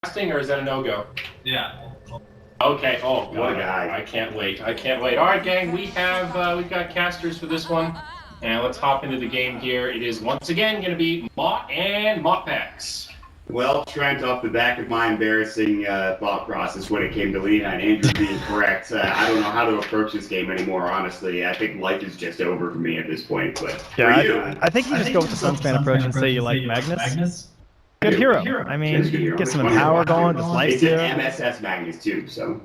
casting, or is that a no-go? Yeah. Okay. Oh, what a guy! I can't wait. I can't wait. All right, gang. We've got casters for this one, and let's hop into the game here. It is once again going to be Mott and Moppax. Well, Trent, off the back of my embarrassing thought process when it came to Lena and Andrew being correct, I don't know how to approach this game anymore, honestly. I think life is just over for me at this point. But yeah, for you, I think you just go with the Sunspan approach and say you like Magnus. Good hero. I mean, get some power going, just life steal. It's an MSS Magnus too, so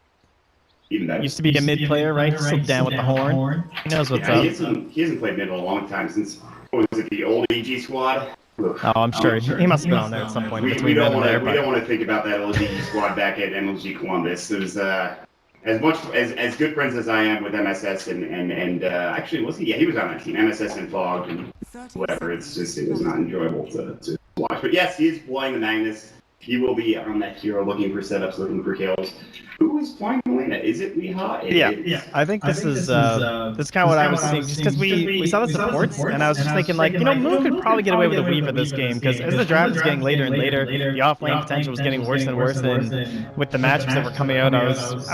even better. Used to be a mid player, right? Slipped down with the horn. He knows what's up. He hasn't played mid in a long time since, what was it, the old EG squad? Oh, I'm sure. He must have been on there at some point. We don't want to think about that old EG squad back at MLG Columbus. It was as good friends as I am with MSS and actually was he? Yeah, he was on that team. MSS and Fog and whatever. It was not enjoyable to watch. But yes, he is playing the Magnus. He will be on that hero looking for setups, looking for kills. Who is playing Elena? Is it Weeha? Yeah. I think this is kind of what I was seeing, just because we saw the supports, and I was just thinking, like, Moon could probably get away with a Weaver this game, because as the draft was getting later and later, the off-lane potential was getting worse and worse, and with the matchups that were coming out, I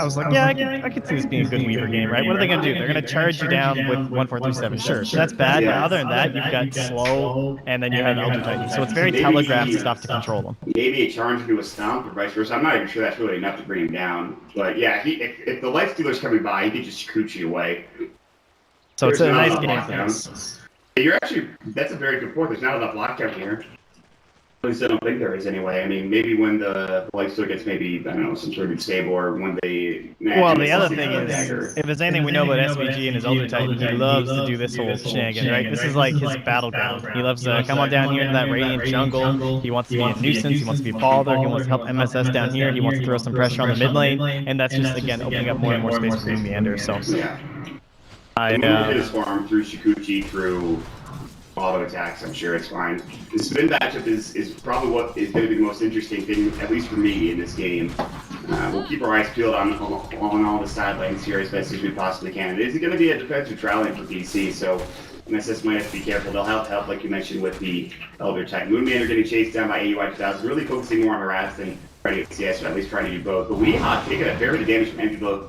was like, yeah, I could see this being a good Weaver game, right? What are they going to do? They're going to charge you down with 1-4-3-7. Sure, that's bad, but other than that, you've got slow, and then you have Elder Titan, so it's very telegraphed stuff to control them. Maybe a charge into a stomp or vice versa. I'm not even sure that's really enough to bring him down. But yeah, if the Life Stealer's coming by, he could just Shikuchi away. So it's a nice game for this. That's a very good point. There's not enough lockdown here. At least I don't think there is anyway. I mean, maybe when the Life Stealer gets maybe, I don't know, some sort of stable, or when they... Well, the other thing is, if there's anything we know about SVG and his Elder Titan, he loves to do this whole shenanigan, right? This is like his battleground. He loves to come on down here into that Radiant jungle. He wants to be a nuisance. He wants to be a father. He wants to help MSS down here. He wants to throw some pressure on the mid lane. And that's just, again, opening up more and more space for Moon Meander. So, Moon hit his farm through Shikuchi, through auto attacks. I'm sure it's fine. The spin matchup is probably what is going to be the most interesting thing, at least for me, in this game. We'll keep our eyes peeled on all the side lanes here as best as we possibly can. It is going to be a defensive trial lane for PC, so MSS might have to be careful. They'll have help, like you mentioned, with the Elder Titan. Moon Meander getting chased down by AUI 2000, really focusing more on harass than trying to get CS, or at least trying to do both. But Weeha taking a fair bit of damage from Envy both.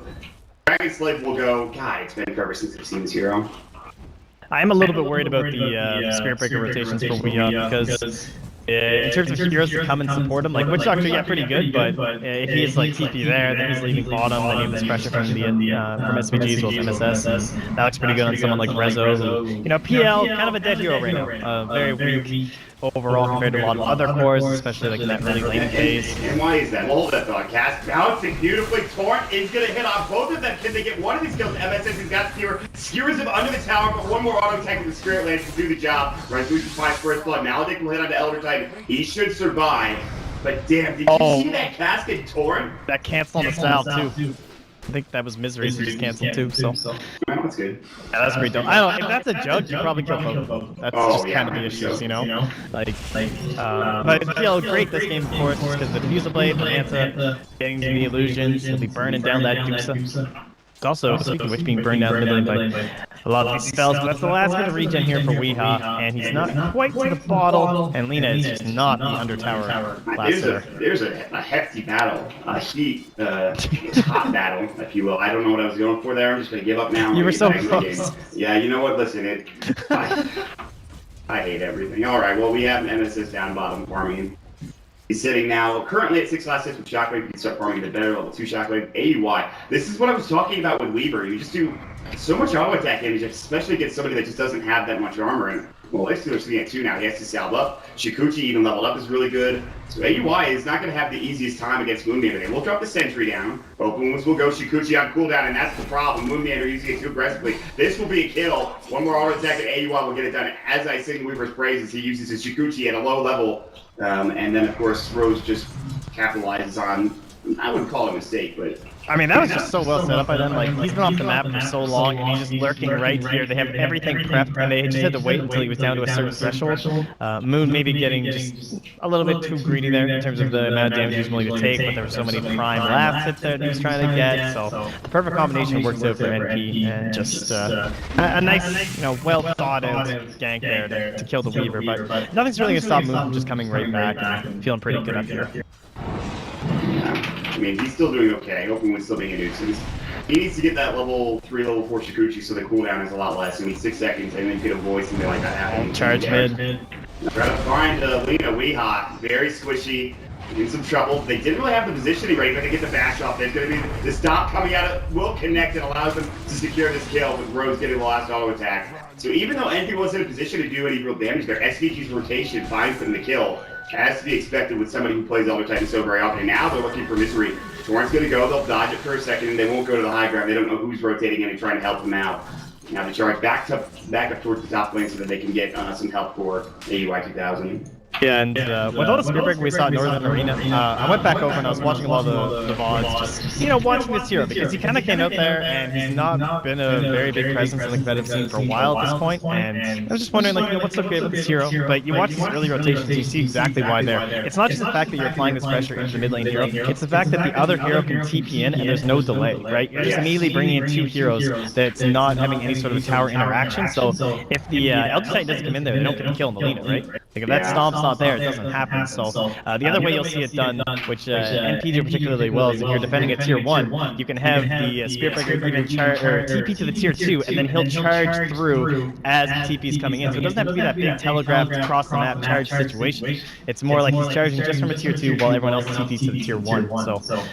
Dragon Slave will go, God, it's been forever since I've seen this hero. I am a little bit worried about the Spirit Breaker rotations for Weeha, because in terms of heroes to come and support him, like Witch Doctor, yeah, pretty good, but if he's like TP there, then he's leaving bottom, then you have this pressure from SVG as well as MSS. That looks pretty good on someone like Rezo. PL, kind of a dead hero right now. Very weak overall compared to a lot of other cores, especially like in that early laning phase. And why is that? Well, hold that thought, Cass. Bouncing beautifully. Torrent is going to hit on both of them. Can they get one of these kills? MSS has got Skewer. Skewers him under the tower, but one more auto attack with the Spirit Lance to do the job. Right through the Spice First Blood. Maledict will hit onto Elder Titan. He should survive. But damn, did you see that casket Torrent? That cancel on the Sal too. I think that was Misery, so just canceled too. So that's good. Yeah, that's pretty dope. I don't know, if that's a jug, you probably kill both. That's just kind of the issues, But great this game, of course, just because the Diffusal Blade, the Manta, getting to the illusions, he'll be burning down that Duxa. It's also, speaking of which, being burned down mid lane by a lot of these spells, but that's the last bit of regen here for Weeha, and he's not quite to the bottle, and Lena is just not the under tower last hitter. There's a hefty battle, a hot battle, if you will. I don't know what I was going for there. I'm just going to give up now. You were so close. Yeah, you know what? Listen, I hate everything. All right, well, we have an MSS down bottom farming. He's sitting now currently at 6 last 6 with Shockwave. You can start farming the better level 2 Shockwave. AUI. This is what I was talking about with Weaver. You just do so much auto attack damage, especially against somebody that just doesn't have that much armor. And well, Life Stealer's sitting at 2 now. He has to salve up. Shikuchi even leveled up is really good. So AUI is not going to have the easiest time against Moon Meander. They will drop the sentry down. Both wounds will go Shikuchi on cooldown, and that's the problem. Moon Meander using it too aggressively. This will be a kill. One more auto attack, and AUI will get it done. As I sing Weaver's praises, he uses his Shikuchi at a low level. And then, of course, Rose just capitalizes on, I wouldn't call it a mistake, but... I mean, that was just so well set up by them. Like, he's been off the map for so long, and he's just lurking right here. They have everything prepped, and they just had to wait until he was down to a certain threshold. Moon maybe getting just a little bit too greedy there in terms of the amount of damage he was willing to take, but there were so many prime last hits there that he was trying to get. So the perfect combination works out for NP, and just a nice, well thought out gank there to kill the Weaver. But nothing's really gonna stop Moon from just coming right back and feeling pretty good up here. I mean, he's still doing okay. Openwood's still being a nuisance. He needs to get that level 3, level 4 Shikuchi so the cooldown is a lot less. I mean, 6 seconds and then get a voice and be like that happening. Charge mid. Try to find Lena Weehawk. Very squishy. In some trouble. They didn't really have the positioning ready, but they get the bash off. There's going to be the stop coming out of will connect and allows them to secure this kill with Rose getting the last auto attack. So even though NP wasn't in a position to do any real damage there, SVG's rotation finds them the kill. As to be expected with somebody who plays Elder Titan so very often. And now they're looking for Misery. Torrent's going to go. They'll dodge it for a second, and they won't go to the high ground. They don't know who's rotating in and trying to help them out. Now the charge back up towards the top lane so that they can get some help for AUI 2000. Yeah, and with all the Spearbreaker we saw at Northern Arena, I went back over and I was watching a lot of the VODs, just, you know, watching this hero, because he kind of came out there and he's not been a very big presence in the competitive scene for a while at this point, and I was just wondering, like, you know, what's so great about this hero? But you watch these early rotations, you see exactly why there. It's not just the fact that you're applying this pressure into the mid lane hero, it's the fact that the other hero can TP in and there's no delay, right? You're just immediately bringing in 2 heroes that's not having any sort of tower interaction, so if the Elder Titan doesn't come in there, they don't get a kill in the Lina, right? Like, if that stomp's not there, it doesn't happen. So the other way you'll see it done, which NP do particularly well, is if you're defending a tier 1, you can have the Spearbreaker even TP to the tier 2, and then he'll charge through as the TP is coming in. So it doesn't have to be that big telegraphed across the map charge situation. It's more like he's charging just from a tier 2 while everyone else TPs to the tier 1. So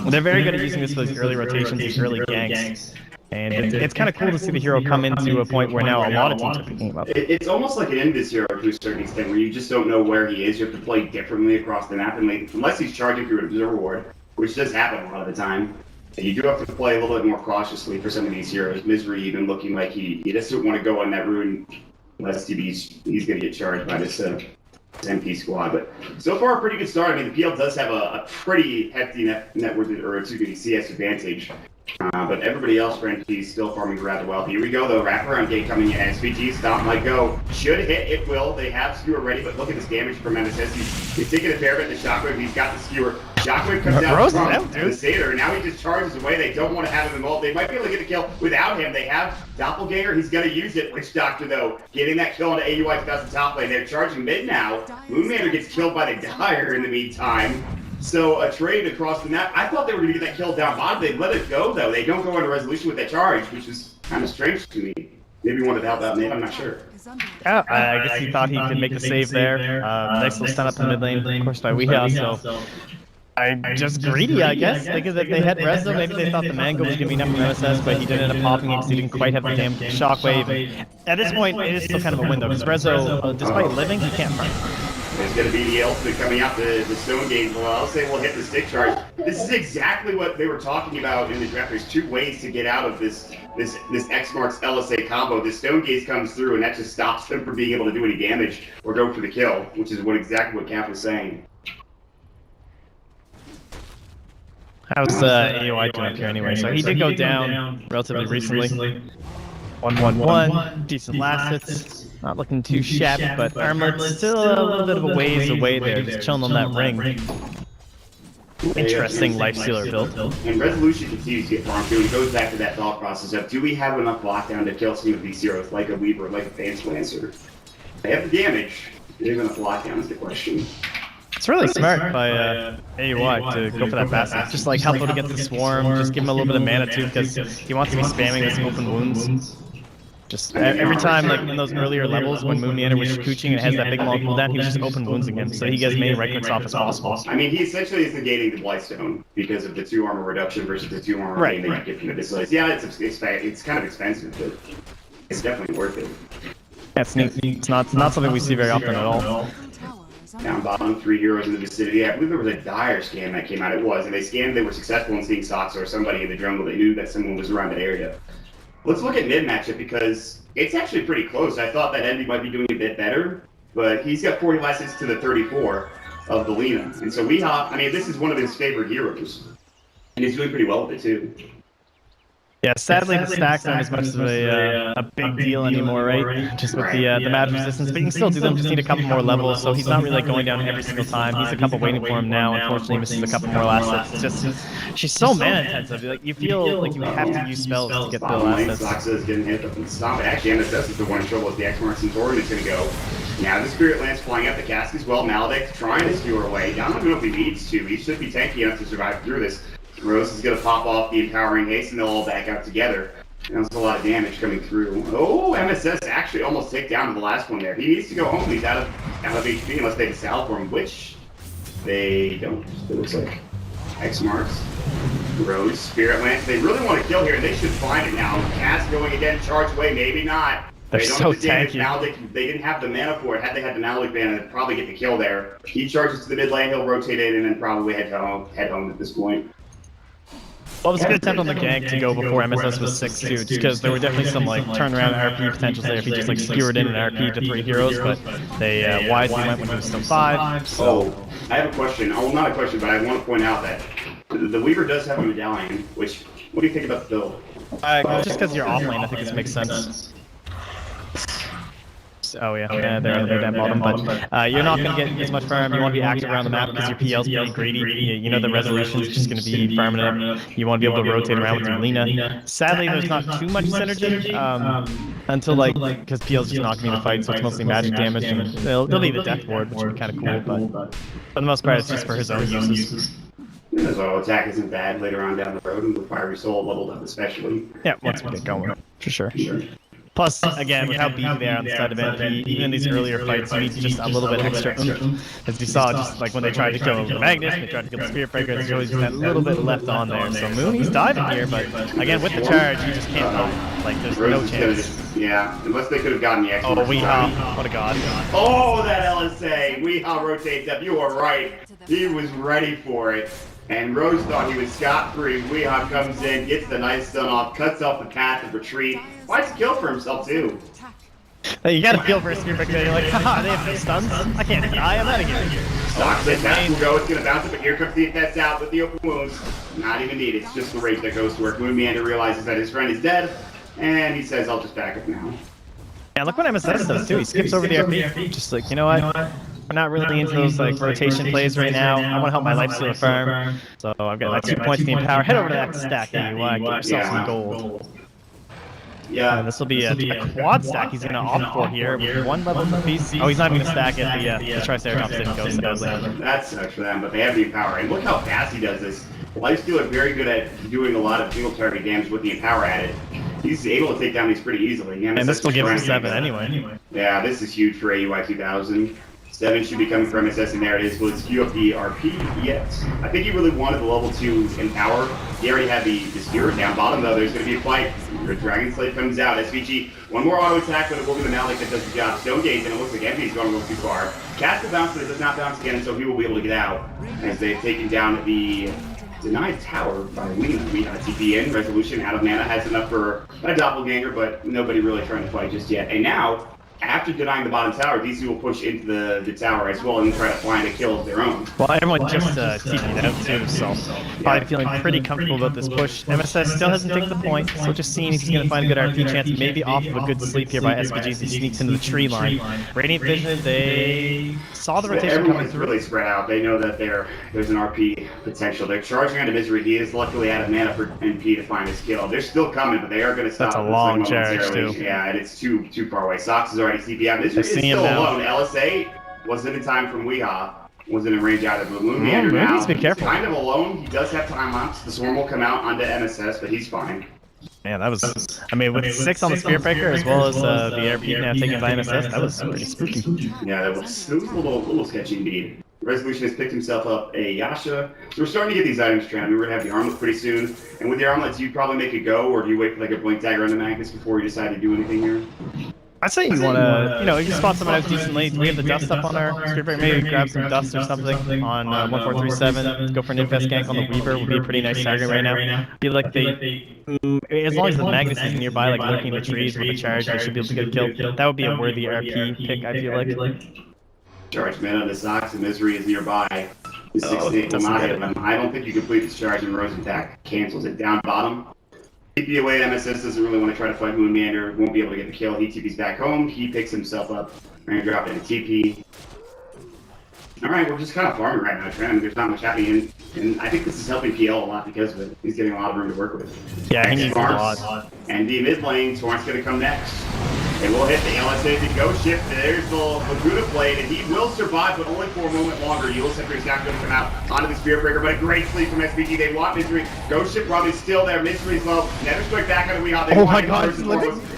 they're very good at using this for these early rotations, these early ganks. And it's kind of cool to see the hero come into a point where now a lot of teams are thinking about it. It's almost like an Invis hero to a certain extent, where you just don't know where he is. You have to play differently across the map, and unless he's charging through an observer ward, which does happen a lot of the time, you do have to play a little bit more cautiously for some of these heroes. Misery even looking like he doesn't want to go on that rune unless he's going to get charged by this MP squad. But so far, a pretty good start. I mean, the PL does have a pretty hefty net worth, or CS advantage. But everybody else for NP is still farming rather well. Here we go, though. Wraparound gate coming in. SVG stop might go. Should hit. It will. They have skewer ready, but look at this damage from MSS. He's taking a fair bit of the shockwave. He's got the skewer. Shockwave comes down from the Satyr, and now he just charges away. They don't want to have him involved. They might be able to get a kill without him. They have Doppelganger. He's going to use it. Witch Doctor, though, getting that kill into AUI 2000 top lane. They're charging mid now. Moonmanor gets killed by the Dire in the meantime. So a trade across the map. I thought they were going to get that kill down bottom. They let it go, though. They don't go into resolution with that charge, which is kind of strange to me. Maybe he wanted to help out mid. I'm not sure. Yeah, I guess he thought he could make the save there. Nice little stun up in mid lane, of course, by Weehaw. So I'm just greedy, I guess. Because if they had Rezo, maybe they thought the Mango was going to be enough from MSS, but he didn't end up popping it because he didn't quite have the damn shockwave. At this point, it is still kind of a window, because Rezo, despite living, he can't farm. There's going to be the ultimate coming out the Stone Gate. Well, I'll say we'll hit the stick charge. This is exactly what they were talking about in the draft. There's 2 ways to get out of this X marks LSA combo. The Stone Gaze comes through, and that just stops them from being able to do any damage or go for the kill, which is exactly what Cap was saying. How's AUI doing up here anyway? So he did go down relatively recently. 1-1-1, decent last hits. Not looking too shabby, but Armlet's still a little bit of a ways away there, just chilling on that ring. Interesting Life Stealer build. And Resolution continues to get farmed too. It goes back to that thought process of, do we have enough lockdown to kill some of these heroes, like a Weaver, like a Fancy Lancer? They have the damage. Do they have enough lockdown is the question. It's really smart by AUI to go for that passive. Just like help him against the swarm, just give him a little bit of mana too, because he wants to be spamming this open wounds. Just every time, like in those earlier levels, when Moonmanor was Shikuching and it has that big long cooldown, he was just open wounds again, so he gets as many right clicks off as possible. I mean, he essentially is negating the Blightstone because of the 2 armor reduction versus the 2 armor gain that you get from the Displays. Yeah, it's kind of expensive, but it's definitely worth it. That's neat. It's not something we see very often at all. Down bottom, 3 heroes in the vicinity. I believe there was a Dire scan that came out. It was, and they scanned. They were successful in seeing Sox or somebody in the jungle. They knew that someone was around that area. Let's look at mid matchup because it's actually pretty close. I thought that Envy might be doing a bit better, but he's got 40 last hits to the 34 of the Lina. And so Weehaw, I mean, this is one of his favorite heroes, and he's doing pretty well with it too. Yeah, sadly the stacks aren't as much of a big deal anymore, right? Just with the magic resistance, but you can still do them, just need a couple more levels, so he's not really like going down every single time. He's a couple waiting for him now, unfortunately he misses a couple more last hits. It's just, she's so mana intensive, like you feel like you have to use spells to get the last hits. Soxa is getting hit up and stop. Actually, MSS is the one in trouble with the X marks and Torrent is going to go. Now the Spirit Lance flying up the cask as well. Maledict trying to steal her away. I don't know if he needs to. He should be tanky enough to survive through this. Rose is going to pop off the Empowering Haste, and they'll all back out together. And that's a lot of damage coming through. Oh, MSS actually almost take down to the last one there. He needs to go home. He's out of HP unless they decide for him, which they don't. It looks like X marks. Rose, Spirit Lance. They really want to kill here, and they should find it now. Cass going again, charge away, maybe not. They're they don't so have the damage. tanky. They didn't have the mana for it. Had they had the Maledict mana, they'd probably get the kill there. He charges to the mid lane, he'll rotate in, and then probably head home at this point. Well, it was a good attempt on the gank to go before MSS was 6 too, just because there were definitely some like turnaround RP potentials there if he just like skewered in an RP to 3 heroes, but they wisely went when he was still 5. So. Oh, I have a question. Oh, not a question, but I want to point out that the Weaver does have a medallion, which, what do you think about the build? Just because you're off lane, I think this makes sense. Oh yeah, they're down bottom, but you're not going to get as much farm. You want to be active around the map because your PL's pretty greedy. You know the resolution's just going to be farming up. You want to be able to rotate around with your Lina. Sadly, there's not too much synergy until like, because PL's just not going to fight, so it's mostly magic damage, and they'll leave a death ward, which would be kind of cool, but for the most part, it's just for his own uses. As well, attack isn't bad later on down the road, and with Fiery Soul leveled up especially. Yeah, once we get going, for sure. Plus, again, with how beefy they are on the side of MP, even in these earlier fights, you need just a little bit extra oomph. As we saw, just like when they tried to kill the Magnus, they tried to kill the Spirit Breaker, there's always just that little bit left on there. So Moon, he's diving here, but again, with the charge, you just can't help. Like, there's no chance. Yeah, unless they could have gotten the extra. Oh, Weehaw, what a god. Oh, that LSA! Weehaw rotates up, you are right. He was ready for it. And Rose thought he was scot-free. Weehaw comes in, gets the nice stun off, cuts off the path of retreat. Fights a kill for himself, too. You gotta feel for a Spirit Breaker, you're like, haha, they have 3 stuns? I can't die, I'm out of here. Stocks it, that will go, it's gonna bounce it, but here comes the Infest out with the open wounds. Not even needed, it's just the rage that goes to work. Moon Meander realizes that his friend is dead, and he says, I'll just back up now. Yeah, look what MSS does, too. He skips over the RP. Just like, you know what? We're not really into those like rotation plays right now. I want to help my life steal farm. So I've got like 2 points in the Empower. Head over to that stack, AUI, get yourself some gold. Yeah. And this will be a quad stack he's going to opt for here with 1 level piece. Oh, he's not even going to stack it. The Triceratops didn't go, sadly. That sucks for them, but they have the Empower. And look how fast he does this. Lifesteal are very good at doing a lot of single target damage with the Empower added. He's able to take down these pretty easily. And this will give him 7 anyway. Yeah, this is huge for AUI 2000. 7 should be coming from SS, and there it is. Will it skew up the RP? Yes. I think he really wanted the level 2 Empower. He already had the Spirit down bottom, though. There's going to be a fight. Dragon Slave comes out. SVG, 1 more auto attack, but it will be the Maledict that does the job. Stone Gaze, and it looks like Envy's going a little too far. Cast the bounce, but it does not bounce again, so he will be able to get out as they've taken down the denied tower by Lina. We have a TP in. Resolution out of mana has enough for a doppelganger, but nobody really trying to fight just yet. And now, after denying the bottom tower, these two will push into the tower as well and try to find a kill of their own. Well, everyone just TP'd out too, so probably feeling pretty comfortable about this push. MSS still hasn't taken the point, so just seeing if he's going to find a good RP chance, maybe off of a good sleep here by SPG as he sneaks into the tree line. Radiant Vision, they saw the rotation coming through. Really spread out. They know that there's an RP potential. They're charging onto Misery. He is luckily out of mana for NP to find his kill. They're still coming, but they are going to stop. That's a long charge too. Yeah, and it's too far away. Sox is already CP out. Misery is still alone. LSA wasn't in time from Weehaw. Wasn't in range either, but Moon Meander now needs to be careful. Kind of alone. He does have time lapse. The Swarm will come out onto MSS, but he's fine. Man, that was, I mean, with 6 on the Spirit Breaker as well as the RP now taken by MSS, that was pretty spooky. Yeah, it was a little sketchy indeed. Resolution has picked himself up a Yasha. So we're starting to get these items trend. We're going to have the armlet pretty soon. And with the armlets, you probably make it go, or do you wait for like a blink dagger on the Magnus before you decide to do anything here? I'd say you want to, you know, you can spot someone out decently. We have the dust up on our Spirit Breaker. Maybe grab some dust or something on 1437. Go for an Infest gank on the Weaver would be a pretty nice target right now. I feel like as long as the Magnus is nearby, like lurking in the trees with a charge, they should be able to get a kill. That would be a worthy RP pick, I feel like. Charge mana on the Sox and Misery is nearby. The 6-8 will not hit him. I don't think you complete this charge, and Rose attack cancels it down bottom. TP away, MSS doesn't really want to try to fight Moon Meander, won't be able to get the kill. He TP's back home, he picks himself up, and drop in a TP. Alright, we're just kind of farming right now, Trent. There's not much happening, and I think this is helping PL a lot because of it. He's getting a lot of room to work with. Yeah, he needs a lot. And the mid lane, Torrent's going to come next. And we'll hit the LSA to go shift. There's the Laguda blade, and he will survive, but only for a moment longer. Yule Scepter is not going to come out onto the Spirit Breaker, but a great sleep from SBG. They want Mystery. Ghost Ship Rob is still there. Mystery's low. Never strike back on the Weehawk. Oh my god.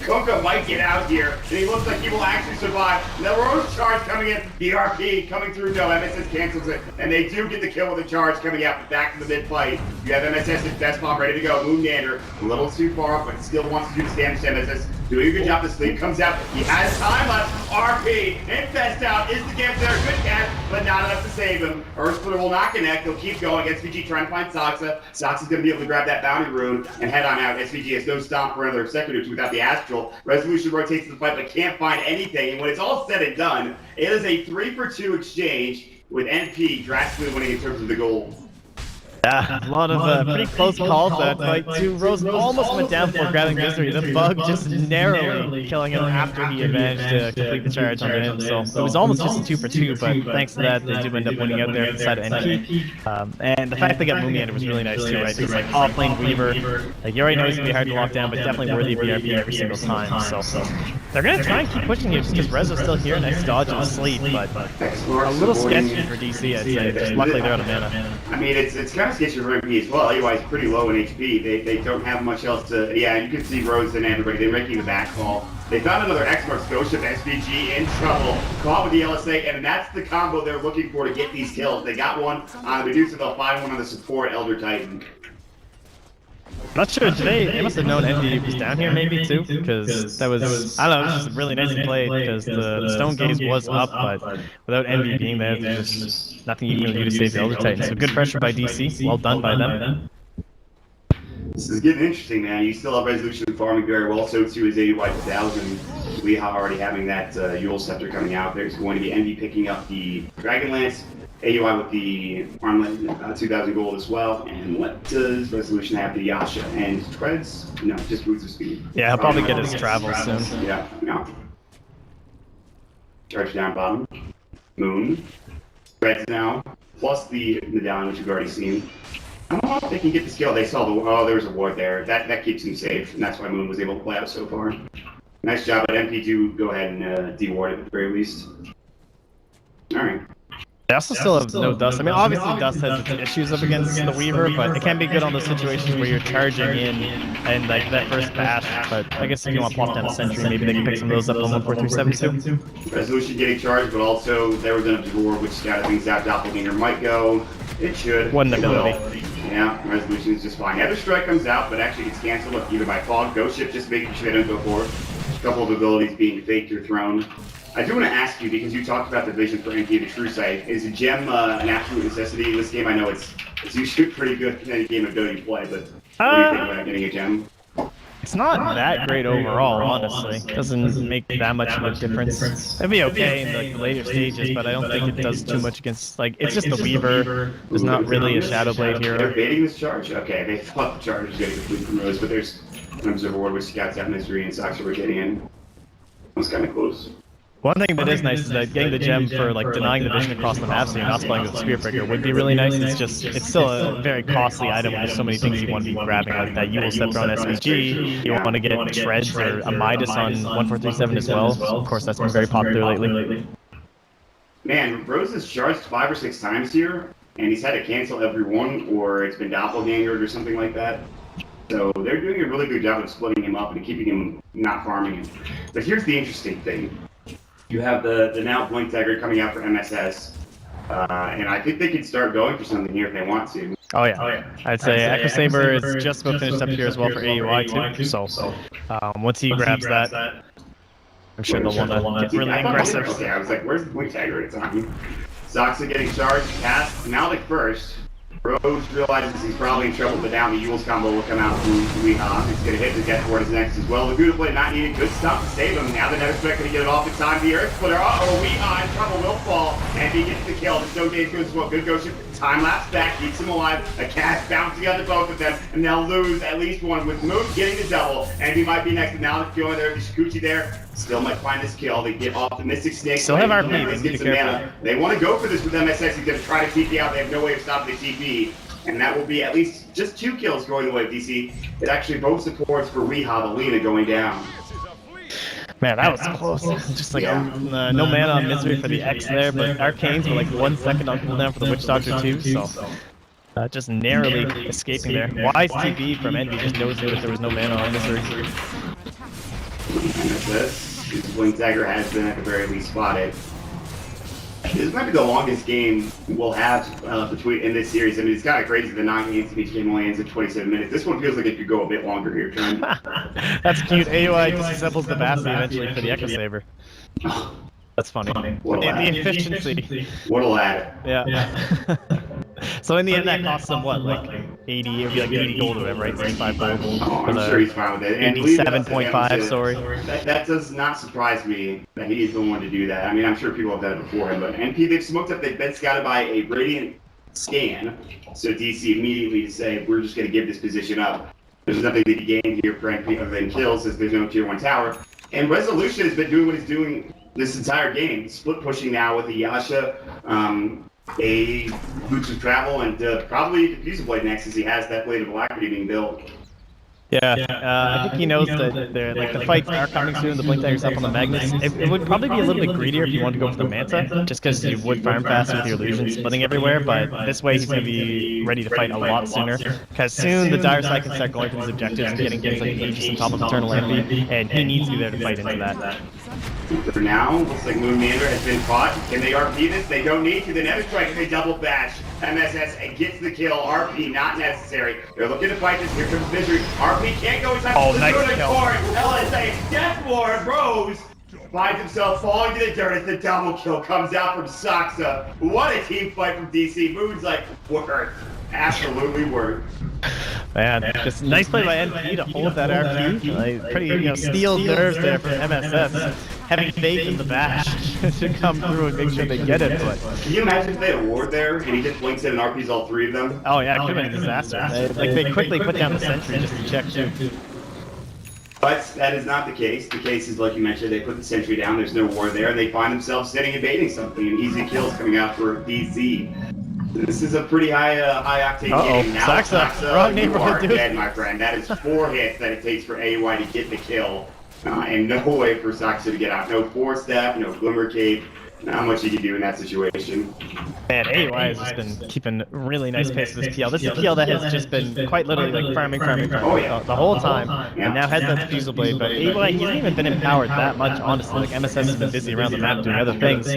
Coco might get out here, and he looks like he will actually survive. The Rose charge coming in. The RP coming through. No, MSS cancels it, and they do get the kill with the charge coming out. Back to the mid fight. You have MSS and Best Bomb ready to go. Moongander a little too far off, but still wants to do the damage to MSS. Doing a good job to sleep. Comes out. He has time left. RP. Infest out. Is the damage there? Good catch, but not enough to save him. Earth Splitter will not connect. He'll keep going. SVG trying to find Soxa. Soxa's going to be able to grab that bounty rune and head on out. SVG has no stomp for another second or two without the Astral. Resolution rotates to the fight, but can't find anything. And when it's all said and done, it is a 3-for-2 exchange with NP drastically winning in terms of the gold. Yeah, a lot of pretty close calls that fight too. Rose almost went down for grabbing Mystery. The bug just narrowly killing him after he had managed to complete the charge on him. So it was almost just a 2-for-2, but thanks to that, they do end up winning out there inside of NP. And the fact they got Moomiander was really nice too, right? It's like off-lane Weaver. Like, you already know he's gonna be hard to lock down, but definitely worthy of BRB every single time. So they're gonna try and keep pushing you just because Rezo's still here. Nice dodge and sleep, but a little sketchy for DC, I'd say. Just luckily they're out of mana. I mean, it's kind of sketchy for MP as well. Otherwise, pretty low in HP. They don't have much else to. Yeah, you can see Rose and everybody. They're making the back call. They found another X-Marks Ghost Ship SVG in trouble. Caught with the LSA, and that's the combo they're looking for to get these kills. They got one on the Medusa. They'll find one on the support Elder Titan. Not sure today. They must have known Envy was down here maybe too, because that was, I don't know, it was just really nicely played because the Stone Gaze was up, but without Envy being there, there's just nothing you can really do to save the Elder Titan. So good pressure by DC, well done by them. This is getting interesting, man. You still have Resolution farming very well, so too is AUI 2000. Weehaw already having that Yule Scepter coming out. There's going to be Envy picking up the Dragonlance. AUI with the Armlet 2000 gold as well. And what does Resolution have? The Yasha and Treads? No, just Roots of Speed. Yeah, he'll probably get his travel soon. Yeah. Charge down bottom. Moon. Treads now. Plus the medallion, which you've already seen. I don't know if they can get the skill. They saw the there was a ward there. That keeps him safe, and that's why Moon was able to play out so far. Nice job, but MP2 go ahead and de-ward it at the very least. All right. They also still have no Dust. I mean, obviously Dust has its issues up against the Weaver, but it can be good on those situations where you're charging in and like that first bash. But I guess if you want to plop down a Sentry, maybe they can pick some of those up on 14372 too. Resolution getting charged, but also they were going to de-ward, which scouted things out. Doppelganger might go. It should. One ability. Yeah, Resolution is just fine. Other Strike comes out, but actually gets canceled either by Fog, Ghost Ship, just making sure they don't go forward. A couple of abilities being faked or thrown. I do want to ask you, because you talked about the vision for NP, the True Sight. Is a gem an absolute necessity in this game? I know it's usually pretty good in any game of Dota you play, but what do you think about getting a gem? It's not that great overall, honestly. It doesn't make that much of a difference. It'd be okay in the later stages, but I don't think it does too much against, like, it's just the Weaver. There's not really a Shadow Blade hero. They're baiting this charge? Okay, they thought the charge was getting complete from Rose, but there's an Observer Ward which scouts out Mystery and Soxa were getting in. That was kind of close. One thing that is nice is that getting the gem for like denying the vision across the map so you're not spelling with the Spirit Breaker would be really nice. It's still a very costly item when there's so many things you want to be grabbing, like that Yule Scepter on SVG, you want to get Treads or a Midas on 1437 as well. So of course that's been very popular lately. Man, Rose has charged 5 or 6 times here, and he's had to cancel every one, or it's been doppelgangered or something like that. So they're doing a really good job of splitting him up and keeping him not farming him. But here's the interesting thing. You have the now Blink Dagger coming out for MSS, and I think they could start going for something here if they want to. Oh yeah. I'd say Echo Saber is just about finished up here as well for AUI too. So once he grabs that, I'm sure they'll want to get really aggressive. Okay, I was like, where's the Blink Dagger? It's on him. Soxa getting charged, cast, now first. Rose realizes he's probably in trouble, but down the Yule's combo will come out from Weehaw. It's going to hit the Death Ward next as well. Laguda Blade not needed. Good stuff to save him. Now the Nether Spec going to get it off in time. The Earth Splitter. Weehaw in trouble will fall. And he gets the kill. The Stone Gaze goes as well. Good Ghost Ship. Time lapse back. Keeps him alive. A cast bouncing onto both of them. And they'll lose at least one with Moon getting the double. And he might be next. And now the kill there. The Shikuchi there. Still might find this kill. They get off the Mystic Snake. Still have RP. Be careful. They want to go for this with MSX. He's going to try to TP out. They have no way of stopping the TP. And that will be at least just 2 kills going the way of DC. It actually both supports for Weehaw, the Lena going down. Man, that was close. Just like no mana on Misery for the X there, but Arcanes were like 1 second on cooldown for the Witch Doctor too, so just narrowly escaping there. Wise TV from Envy just noticing that there was no mana on Misery. This Blink Dagger has been at the very least spotted. This might be the longest game we'll have between in this series. I mean, it's kind of crazy. The 9 games of each game only ends at 27 minutes. This one feels like it could go a bit longer here, Trent. That's cute. AOI disassembles the Basti eventually for the Echo Saber. That's funny. The efficiency. What a lad. Yeah. So in the end, that costs him what, like 80? It would be like 80 gold or whatever, right? 35 gold. Oh, I'm sure he's fine with it. And 7.5, sorry. That does not surprise me that he's the one to do that. I mean, I'm sure people have done it before him, but NP, they've smoked up, they've been scouted by a Radiant scan. So DC immediately to say, we're just going to give this position up. There's nothing to be gained here for NP other than kills, as there's no tier 1 tower. And Resolution has been doing what he's doing this entire game. Split pushing now with the Yasha, a Boots of Travel, and probably Diffuser Blade next, as he has that Blade of Alacrity being built. Yeah, I think he knows that the fights are coming soon, the Blink Dagger's up on the Magnus. It would probably be a little bit greedier if you wanted to go for the Manta, just because you would farm fast with your illusion splitting everywhere, but this way he's going to be ready to fight a lot sooner, because soon the Dire Side can start going for his objectives and getting things like Aegis on top of Eternal Envy, and he needs to be there to fight into that. For now, looks like Moon Meander has been caught. Can they RP this? They don't need to. The Nether Strike, they double bash. MSS gets the kill. RP not necessary. They're looking to fight this. Here comes Misery. RP can't go inside. Oh, nice kill. LSA, Death Ward, Rose finds himself falling to the dirt as the double kill comes out from Saksa. What a team fight from DC. Moon's like, worth. Absolutely worth. Man, just nice play by NP to hold that RP. Like, pretty, steel nerves there for MSS. Having faith in the bash to come through and make sure they get it. But can you imagine if they had a ward there and he just blinks in and RPs all 3 of them? Oh yeah, it could have been a disaster. They quickly put down the sentry just to check too. But that is not the case. The case is, like you mentioned, they put the sentry down, there's no ward there, and they find themselves sitting and baiting something, and easy kills coming out for DZ. This is a pretty high octane game. Now, Saksa, wrong neighborhood, dude. Dead, my friend. That is 4 hits that it takes for AY to get the kill. And no way for Saksa to get out. No 4-step, no Glimmer Cape. Not much you can do in that situation. Man, AY has just been keeping really nice pace with this PL. This is a PL that has just been quite literally like farming the whole time, and now has that Diffusal Blade. But AY, he hasn't even been empowered that much, honestly. Like MSS has been busy around the map doing other things,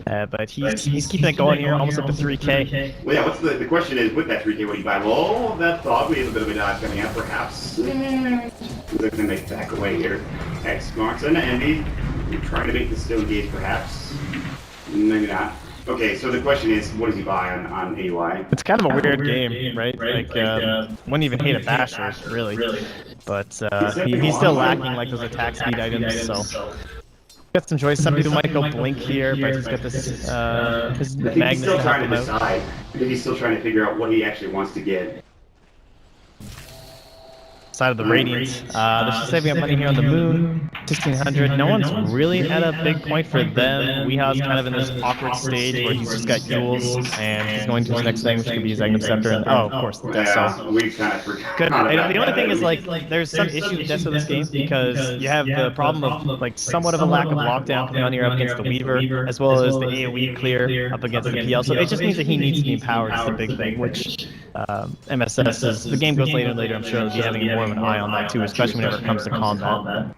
but he's keeping it going here, almost up to 3K. Well, yeah. What's the question is with that 3K? What do you buy? Well, that thought we have a bit of a dodge coming out, perhaps. They're gonna make back away here. X marks an Envy. You're trying to make the Stone Gate, perhaps. Maybe not. Okay, so the question is, what does he buy on AUI? It's kind of a weird game, right? Wouldn't even hate a basher, really. But he's still lacking like those attack speed items, so got some choice. Some people might go Blink here, but he's got this his Magnus still to help trying him to out. decide. I think he's still trying to figure out what he actually wants to get. Side of the Radiant. They're just saving up money here on the Moon. 1600. No one's really at a big point for them. Weeha's kind of in this awkward stage where he's just got Yules and he's going to his next thing, which could be his Magnum Scepter. And of course, the Death Cell. We kind of forgot. Good. And the only thing is, like, there's some issue with Death Cell this game because you have the problem of, like, somewhat of a lack of lockdown coming on here up against the Weaver, as well as the AoE clear up against the PL. So it just means that he needs to be empowered is the big thing, which MSS is. The game goes later and later, I'm sure he'll be having more of an eye on that too, especially whenever it comes to combat.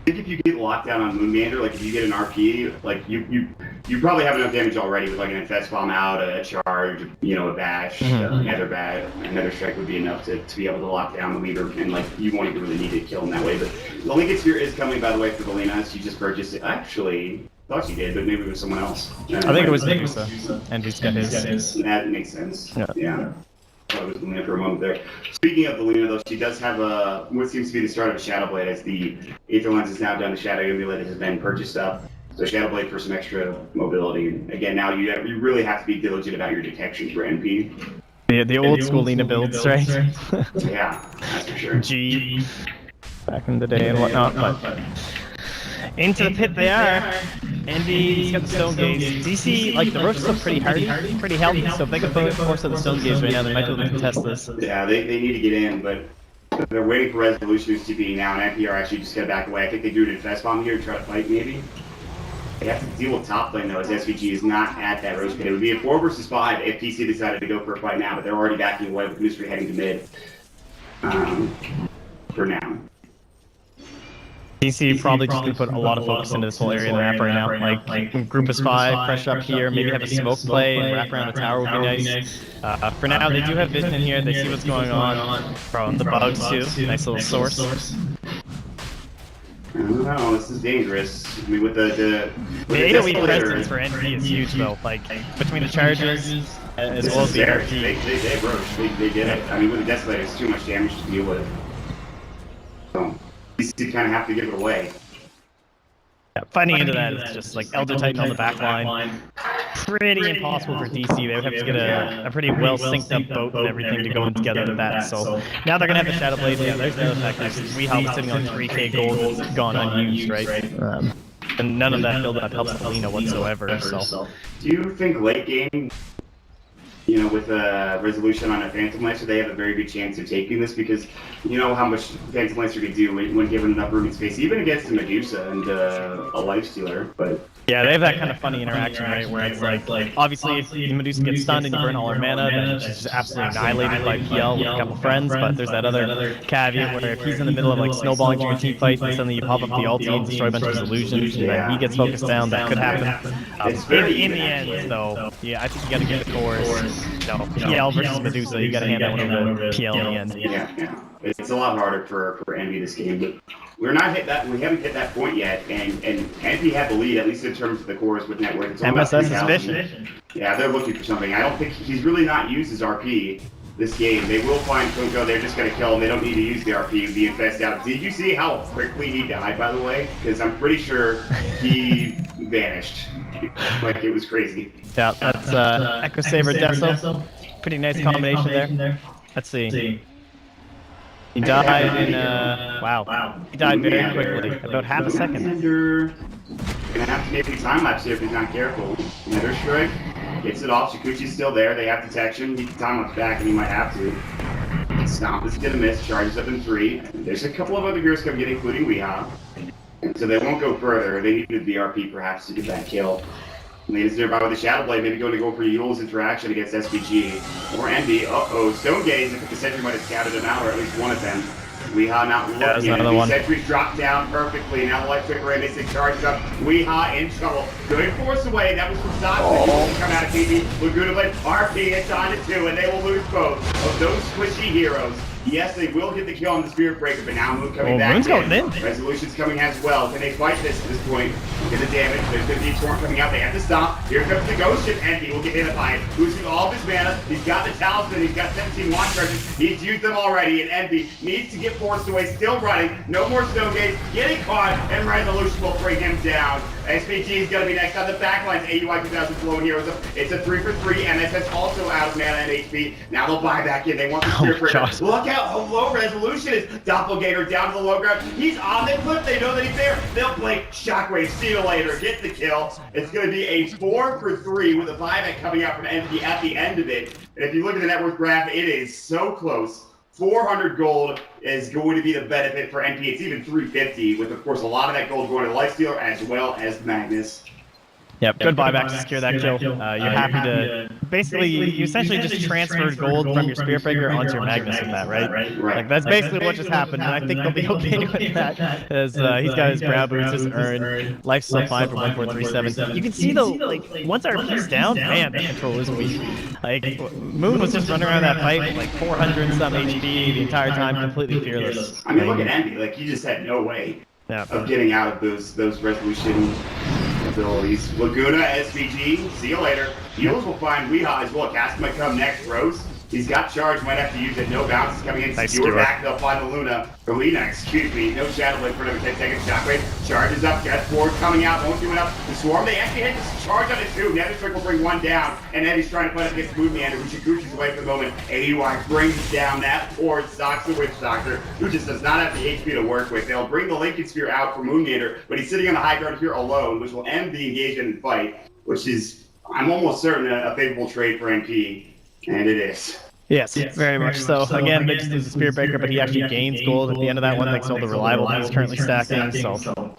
I think if you get lockdown on Moon Meander, like if you get an RP, like you probably have enough damage already with like an Infest Bomb out, a charge, a bash, another strike would be enough to be able to lock down the leader, and like you won't even really need to kill him that way. But the Linkage Sphere is coming, by the way, for Valina. She just purchased it. Actually, thought she did, but maybe it was someone else. I think it was Medusa, and he's got his. That makes sense. Yeah. I was Valina for a moment there. Speaking of Valina, though, she does have what seems to be the start of a Shadow Blade, as the Aether Lens is now done. The Shadow Amulet has been purchased up. So Shadow Blade for some extra mobility. And again, now you really have to be diligent about your detection for NP. The old school Lina builds, right? Yeah, that's for sure. G back in the day and whatnot, but into the pit they are. Envy's got the Stone Gaze. DC, like, the Roaches are pretty hardy, pretty healthy, so if they can force out the Stone Gaze right now, they might be able to contest this. Yeah, they need to get in, but They're waiting for resolutions to be now, and NP are actually just gonna back away. I think they do an invest bomb here to try to fight, maybe. They have to deal with top lane, though, as SVG is not at that roast pit. It would be a 4 versus 5 if PC decided to go for a fight now, but they're already backing away with Mystery heading to mid. For now. DC probably just gonna put a lot of focus into this whole area of the map right now. Like, group is 5, pressure up here, maybe have a smoke play and wrap around the tower would be nice. For now, they do have vision in here, they see what's going on from the bugs too. Nice little source. I don't know, this is dangerous. I mean, with the AoE presence for NP is huge though. Like, between the charges as well as the RP. They broke. They did it. I mean, with the Desolator, it's too much damage to deal with. So, you kind of have to give it away. Yeah, fighting into that is just like Elder Titan on the back line. Pretty impossible for DC. They would have to get a pretty well synced up boat and everything to go in together with that. So now they're gonna have the Shadow Blade. Yeah, there's another fact. Weehaw sitting on 3k gold that's gone unused, right? And none of that build up helps Alina whatsoever. So do you think late game, you know, with a resolution on a Phantom Lancer, they have a very good chance of taking this, because you know how much Phantom Lancer can do when given enough room and space, even against a Medusa and a Lifestealer. But yeah, they have that kind of funny interaction, right? Where it's like obviously if the Medusa gets stunned and you burn all her mana, then she's just absolutely annihilated by PL with a couple friends. But there's that other caveat where if he's in the middle of like snowballing during a team fight and suddenly you pop up the ulti and destroy a bunch of his illusions, and then he gets focused down, that could happen. In the end, though, yeah, I think you got to give the cores. PL versus Medusa, you got to hand that one over to PL in the end. Yeah. It's a lot harder for Envy this game, but we haven't hit that point yet, and Envy had the lead, at least in terms of the cores with net worth. It's MSS is fishing. Yeah, they're looking for something. I don't think he's really not used his RP this game. They will find Funko, they're just going to kill him. They don't need to use the RP, the infest out. Did you see how quickly he died, by the way? Because I'm pretty sure he vanished. Like, it was crazy. Yeah, that's Echo Saber Deso. Pretty nice combination there. Let's see. He died in, wow. He died very quickly, about half a second. Gonna have to maybe time lapse here if he's not careful. Nether Strike gets it off. Shikuchi's still there. They have detection. He can time lapse back, and he might have to. Stomp is gonna miss. Charges up in 3. There's a couple of other heroes coming in, including Weehaw. So they won't go further. They needed the RP perhaps to get that kill. Lena's nearby with the Shadow Blade, maybe going to go for Yule's interaction against SVG. Or Envy. Stone Gaze. I think the Sentry might have scouted him out, or at least one of them. Weehaw not looking. The Sentry's dropped down perfectly. Now the Light Trigger and they charges up. Weehaw in trouble. Good force away. That was from Dota. Come out of TV. Laguna Blade. RP hits on it too, and they will lose both of those squishy heroes. Yes, they will get the kill on the Spirit Breaker, but now Moon coming back Moon's going in. Resolution's coming as well. Can they fight this at this point? Get the damage. There's going to be a storm coming out. They have to stop. Here comes the Ghost Ship. Envy will get hit by it. Losing all of his mana. He's got the Talisman. He's got 17 Watch Charges. He's used them already, and Envy needs to get forced away. Still running. No more Snow Gaze. Getting caught, and Resolution will bring him down. SPG is going to be next on the backlines. AUI 2000 flowing heroes up. It's a 3 for 3. MSS also out of mana and HP. Now they'll buy back in. They want the Spirit Breaker. Look out how low Resolution is. Doppelganger down to the low ground. He's on the cliff. They know that he's there. They'll play Shockwave. See you later. Get the kill. It's going to be a 4 for 3 with a buyback coming out from NP at the end of it. And if you look at the net worth graph, it is so close. 400 gold is going to be the benefit for NP. It's even 350, with, of course, a lot of that gold going to Lifestealer as well as Magnus. Yep, good buyback to secure that kill. You're happy to basically you essentially just transferred gold from your Spirit Breaker onto your Magnus with that, right? Like that's basically what just happened, and I think they'll be okay with that. As he's got his brow boots, his urn, life's still fine for 1437. You can see though, like once RP's down, man, that control is weak. Like Moon was just running around that fight with like 400 some HP the entire time, completely fearless. I mean, look at Envy. Like he just had no way of getting out of those resolution abilities. Laguna, SVG, see you later. Heals will find Weehaw as well. Cast might come next. Rose, he's got charge, might have to use it. No bounce is coming in. Nice Skewer back, they'll find the Lina, excuse me. No Shadow Blade for another 10 seconds. Shockwave charges up, gets forward, coming out, won't do enough. The Swarm, they actually had to charge on it too. Nether Strike will bring one down, and Eddie's trying to fight up against Moon Meander, who Shikuchi's away for the moment. AUI brings down that poor Socks the Witch Doctor, who just does not have the HP to work with. They'll bring the Lincoln Sphere out for Moon Meander, but he's sitting on the high ground here alone, which will end the engagement and fight, which is, I'm almost certain, a favorable trade for NP, and it is. Yes, very much so. Again, they just lose the Spirit Breaker, but he actually gains gold at the end of that one thanks to all the reliable he's currently stacking, so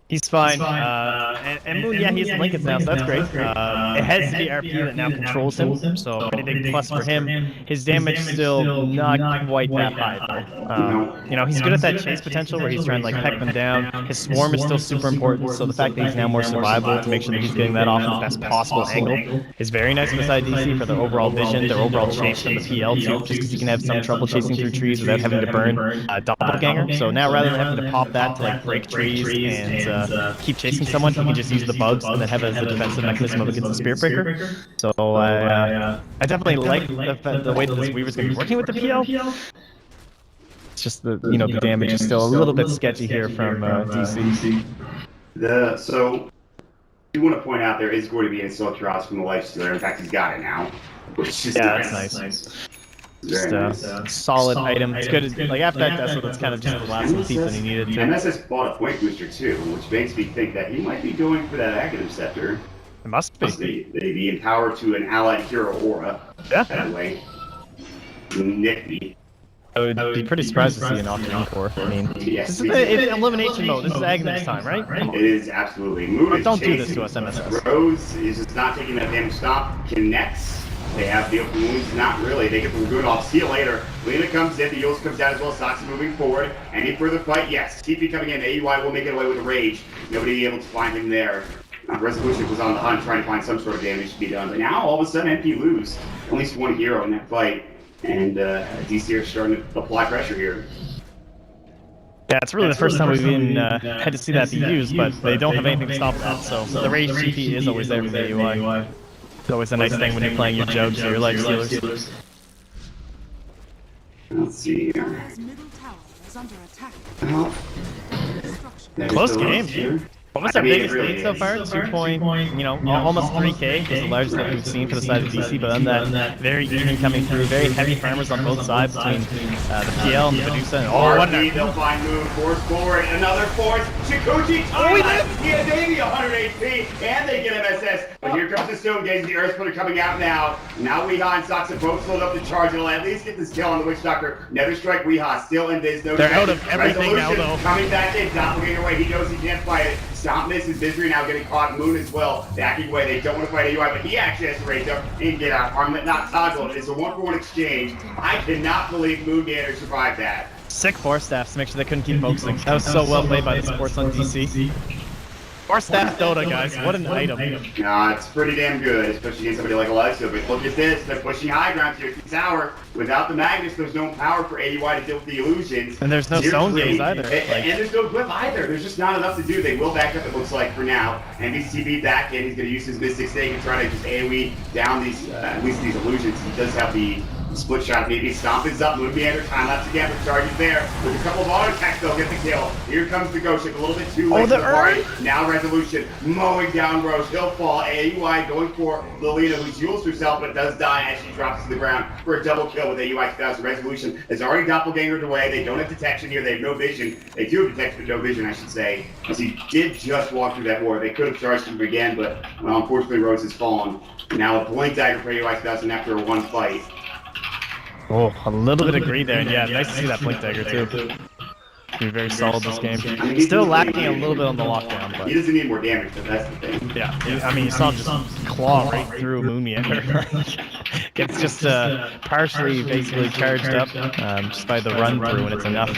he's fine. And Moon, yeah, he has Linkens now, so that's great. It has the RP that now controls him, so anything plus for him. His damage still not quite that high, though. You know, he's good at that chase potential where he's trying to, like, peck them down. His swarm is still super important, so the fact that he's now more survivable to make sure that he's getting that off in the best possible angle is very nice beside DC for their overall vision, their overall chase from the PL, too, just because he can have some trouble chasing through trees without having to burn Doppelganger. So now, rather than having to pop that to, like, break trees and keep chasing someone, he can just use the bugs and then have it as a defensive mechanism against the Spirit Breaker. So I definitely like the way that this Weaver's going to be working with the PL. It's just the the damage is still a little bit sketchy here from DC. So I do want to point out there is going to be an Assault Cross from the Lifestealer. In fact, he's got it now, which is that's nice. Just a solid item. It's good. Like after that Tesla, that's kind of just the last piece that he needed. MSS bought a point booster too, which makes me think that he might be going for that Aghanim Scepter. It must be. The empower to an allied hero aura. Yeah. That way. Nifty. I would be pretty surprised to see an Octane Core. I mean, yes, it's elimination mode. This is Aghanim's time, right? It is absolutely. Moon don't do this to us, MSS. Rose is just not taking that damage. Stop. Connects. They have the open wounds, not really. They get the Lagoon off. See you later. Lena comes in, the Eul's comes down as well. Sox moving forward. Any further fight? Yes. TP coming in. AUI will make it away with a rage. Nobody able to find him there. Resolution was on the hunt trying to find some sort of damage to be done. But now all of a sudden MP lose. At least one hero in that fight. And DC are starting to apply pressure here. Yeah, it's really the first time we've even had to see that be used, but they don't have anything to stop that. So the rage TP is always there for the AUI. It's always a nice thing when you're playing your jugs or your life stealers. Let's see here. Close game. What was our biggest lead so far? 2 point, almost 3K is the largest that we've seen for the side of DC, but on that very even coming through, very heavy farmers on both sides between the PL and the Medusa. And what they'll find Moon, force forward, another force, Shikuchi, he has 80, 100 HP, and they get MSS. But here comes the Stone Gaze, the Earth Splitter coming out now. Now Weehaw and Soxa both slowed up the charge, it'll at least get this kill on the Witch Doctor. Nether Strike Weehaw, still in this. They're out of everything now, though. Coming back in, Doppelganger away, he knows he can't fight it. Stomp misses, Misery now getting caught, Moon as well, backing away, they don't want to fight AUI, but he actually has to raise up and get out. Armlet not toggled, it's a 1-for-1 exchange. I cannot believe Moon Gator survived that. Sick Force Staff to make sure they couldn't keep focusing. That was so well played by the supports on DC. Force Staff Dota, guys, what an item. Nah, it's pretty damn good, especially against somebody like Alexia, but look at this, they're pushing high ground here to tower. Without the Magnus, there's no power for AUI to deal with the illusions. And there's no Stone Gaze either. And there's no Blip either, there's just not enough to do. They will back up, it looks like, for now. And NBCB back in, he's going to use his Mystic Stake and try to just AoE down these, at least these illusions. He does have the split shot, maybe Stomp is up, Moon Meander, time lapse again, but charges there. With a couple of auto attacks, they'll get the kill. Here comes the Ghost Ship, a little bit too late to the party. Now Resolution, mowing down Roche, he'll fall. AUI going for Lilina, who heals herself, but does die as she drops to the ground for a double kill with AUI 2000. Resolution has already doppelgangered away. They don't have detection here, they have no vision. They do have detection, but no vision, I should say. As he did just walk through that war. They could have charged him again, but well, unfortunately Rose has fallen. Now a Blink Dagger for AUI 2000 after a one fight. Oh, a little bit of greed there, and yeah, nice to see that Blink Dagger too. Be very solid this game. Still lacking a little bit on the lockdown, but he doesn't need more damage, but that's the thing. Yeah, I mean, you saw him just claw right through Moon Meander. It's just partially basically charged up just by the run through, and it's enough.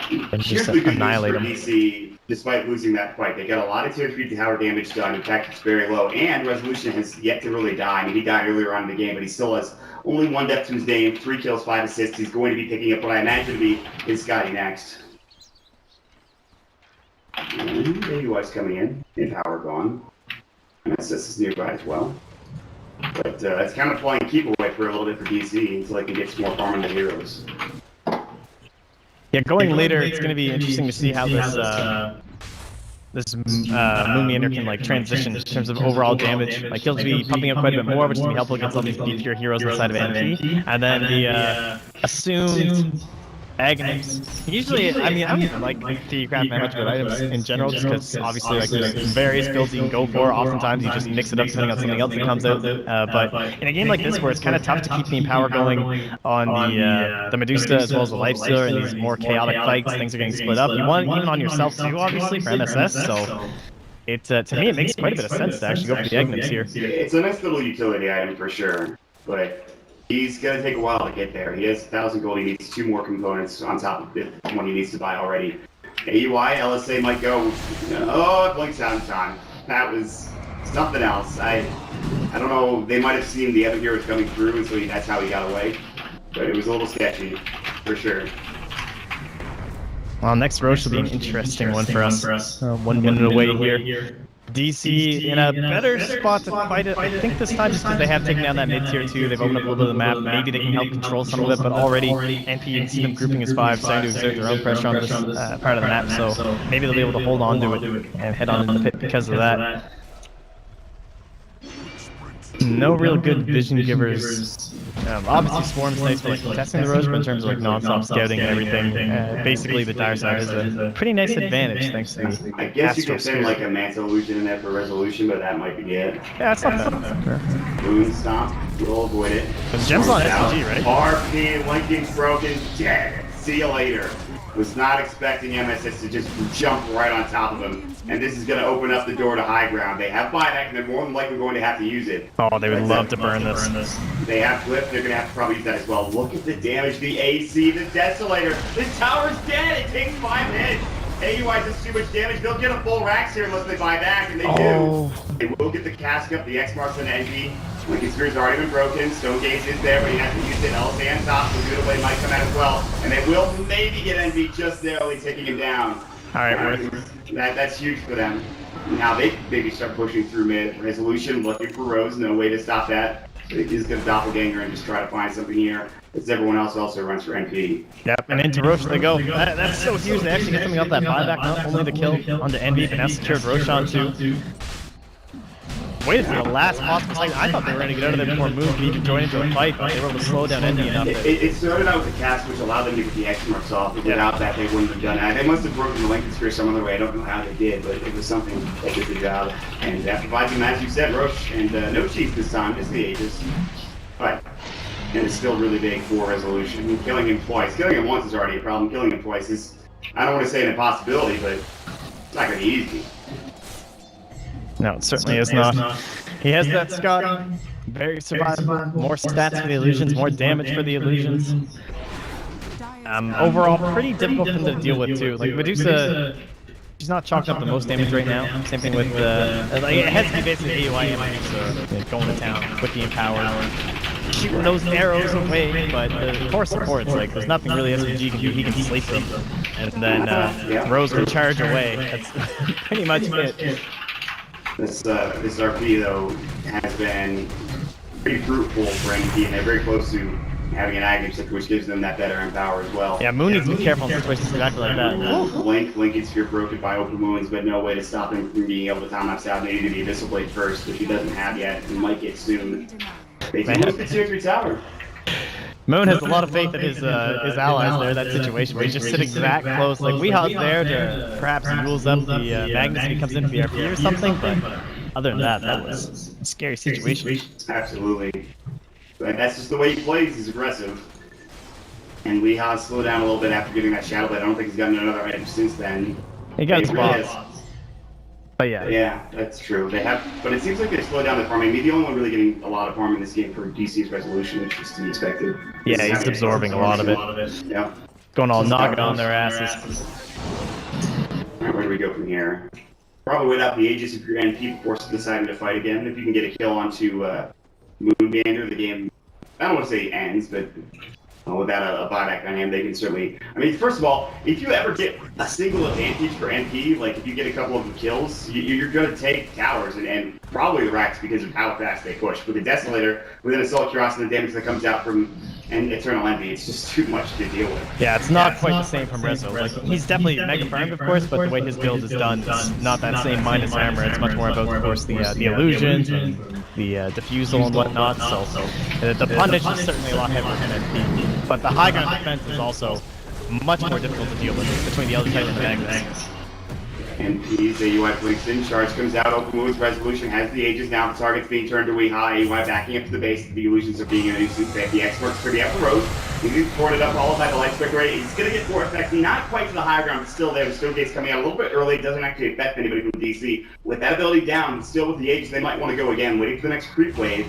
And just annihilate him. DC, despite losing that fight, they got a lot of tier 3 tower damage done. In fact, it's very low, and Resolution has yet to really die. I mean, he died earlier on in the game, but he still has only 1 death to his name, 3 kills, 5 assists. He's going to be picking up what I imagine to be his Scotty next. And AUI's coming in power gone. And SS is nearby as well. But it's kind of playing keep away for a little bit for DC until they can get some more farming the heroes. Yeah, going later, it's going to be interesting to see how this Moon Meander can like transition in terms of overall damage. Like he'll be pumping up quite a bit more, which is going to be helpful against all these B-tier heroes inside of NP. And then the assumed Agonies. Usually, I mean, I don't even like theocraft management items in general, just because obviously, like, there's various builds you can go for. Oftentimes, you just mix it up depending on something else that comes out. But in a game like this, where it's kind of tough to keep team power going on the Medusa as well as the Lifestealer and these more chaotic fights, things are getting split up. You want even on yourself too, obviously, for MSS. So it to me, it makes quite a bit of sense to actually go for the Agonies here. It's a nice little utility item for sure, but he's going to take a while to get there. He has 1,000 gold. He needs 2 more components on top of the one he needs to buy already. AUI, LSA might go, oh, it blinks out in time. That was something else. I don't know. They might have seen the other heroes coming through, and so that's how he got away. But it was a little sketchy, for sure. Well, next row should be an interesting one for us. 1 minute away here. DC in a better spot to fight it, I think this time, just because they have taken down that mid-tier 2, they've opened up a little bit of the map, maybe they can help control some of it, but already NP, you can see them grouping as 5, starting to exert their own pressure on this part of the map, so maybe they'll be able to hold on to it and head on in the pit because of that. No real good vision givers. Obviously, Swarm's nice for like contesting the rows, but in terms of like non-stop scouting and everything, basically the dire side is a pretty nice advantage thanks to the I guess you could send like a Manta Illusion in there for resolution, but that might be it. Yeah, it's not bad. Moon Stomp, we'll avoid it. The gem's on SG, right? RP, Lincoln's broken, dead. See you later. Was not expecting MSS to just jump right on top of him. And this is going to open up the door to high ground. They have buyback, and they're more than likely going to have to use it. Oh, they would love to burn this. They have Flip, they're going to have to probably use that as well. Look at the damage, the AC, the Desolator. The tower's dead, it takes 5 hits. AUI does too much damage. They'll get a full Rax here unless they buy back, and they do. They will get the cask up, the X marks on the NG. Lincoln Spear's already been broken. Stone Gaze is there, but he has to use it. LSA on top, so good away might come out as well. And they will maybe get NV just narrowly taking him down. Alright, that's huge for them. Now they maybe start pushing through mid. Resolution, looking for Rose, no way to stop that. So he's going to doppelganger and just try to find something here. As everyone else also runs for NP. Yep, and into Roche they go. That's so huge. They actually get something off that buyback, not only the kill onto NV, but now secured Roshan too. Waited for the last possible second. I thought they were going to get out of there before Moon could even join into a fight, but they were able to slow down NV enough. It started out with the cast, which allowed them to get the X marks off. Without that, they wouldn't have done it. They must have broken the Lincoln Spear some other way. I don't know how they did, but it was something that did the job. And that provides him, as you said, Roche, and no cheese this time, is the Aegis. But, and it's still really big for resolution. And killing him twice. Killing him once is already a problem. Killing him twice is, I don't want to say an impossibility, but it's not going to be easy. No, it certainly is not. He has that Scott. Very survivable. More stats for the illusions, more damage for the illusions. Overall, pretty difficult thing to deal with too. Like Medusa, she's not chalked up the most damage right now. Same thing with like it has to be basically AUI and Medusa going to town, quickly empowered, shooting those arrows away. But the core supports, like there's nothing really SVG can do. He can sleep them, and then Rose can charge away. That's pretty much it. This RP though has been pretty fruitful for NP, and they're very close to having an Aghanim, which gives them that better empower as well. Yeah, Moon needs to be careful in situations exactly like that. Lincoln Spear broken by open wounds, but no way to stop him from being able to time maps out. They need to be Abyssal Blade first, which he doesn't have yet, and might get soon. They do lose the tier 3 tower. Moon has a lot of faith in his allies there, that situation where he's just sitting that close. Like, Weeha's there to perhaps rules up the Magnus if he comes in VRP or something, but other than that, that was a scary situation. Absolutely. But that's just the way he plays, he's aggressive. And Weeha slowed down a little bit after getting that Shadow Blade. I don't think he's gotten another item since then. He got spots. But yeah. Yeah, that's true. They have, but it seems like they slowed down the farming. Maybe the only one really getting a lot of farm in this game for DC's resolution, which is to be expected. Yeah, he's absorbing a lot of it. Yeah. Going all knocking on their asses. Alright, where do we go from here? Probably without the Aegis if you're NP before deciding to fight again. If you can get a kill onto Moongander, the game, I don't want to say ends, but without a buyback on him, they can certainly... I mean, first of all, if you ever get a single advantage for NP, like if you get a couple of kills, you're going to take towers and probably the racks because of how fast they push. With the Desolator, with an Assault Curiosity and the damage that comes out from an Eternal Envy, it's just too much to deal with. Yeah, it's not quite the same from Rezo. Like, he's definitely mega farmed, of course, but the way his build is done, it's not that same minus armor. It's much more about, of course, the illusions and the diffusal and whatnot. So the punish is certainly a lot heavier than NP. But the high ground defense is also much more difficult to deal with between the Elder Titan and the Magnus. MP's AUI blinks in, charge comes out, open moves, resolution has the ages now, the target's being turned away high, AUI backing up to the base, the illusions are being introduced, they have the experts pretty up the road, he's ported up all by the light quick rate, he's going to get more effective, not quite to the high ground, but still there, the Stonegate's coming out a little bit early, it doesn't actually affect anybody from DC. With that ability down, still with the ages, they might want to go again, waiting for the next creep wave.